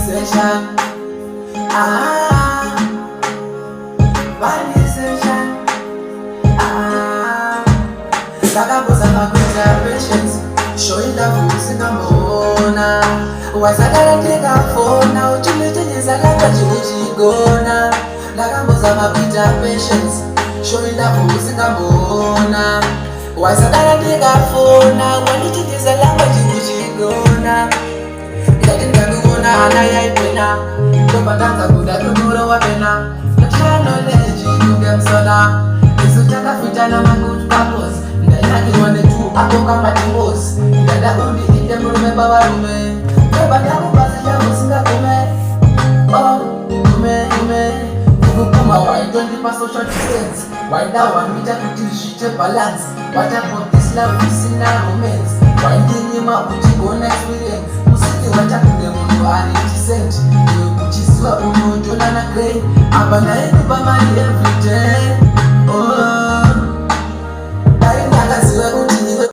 session. Body session. Ndakambozama kuita patience. Showing love usingambona. Wasagara ndikafona uchimuchenjeza langa chimuchigona. Ndakambozama kuita patience. Showing love usingambona. Wasagara ndikafona wandichengeza langa chimuchigona. Ndakindandikona ana yaipena. Topandanza kuda tomoro wapena. Knowledge kungemsona. Izutakafuitana mangood purpose. Ndayakirwane tu ako kama timos. Ndada undi inde murume babarume. Topandangu bazishangu singakume. Oh, kume. Kukukuma why don't you pass social distance? Why that one meter to teach you balance? What about this love is in a romance? Why didn't you ma uchigona experience? Musiki watakunge mundu ari decent. Kuchiswa uno jona na grey. Abana edu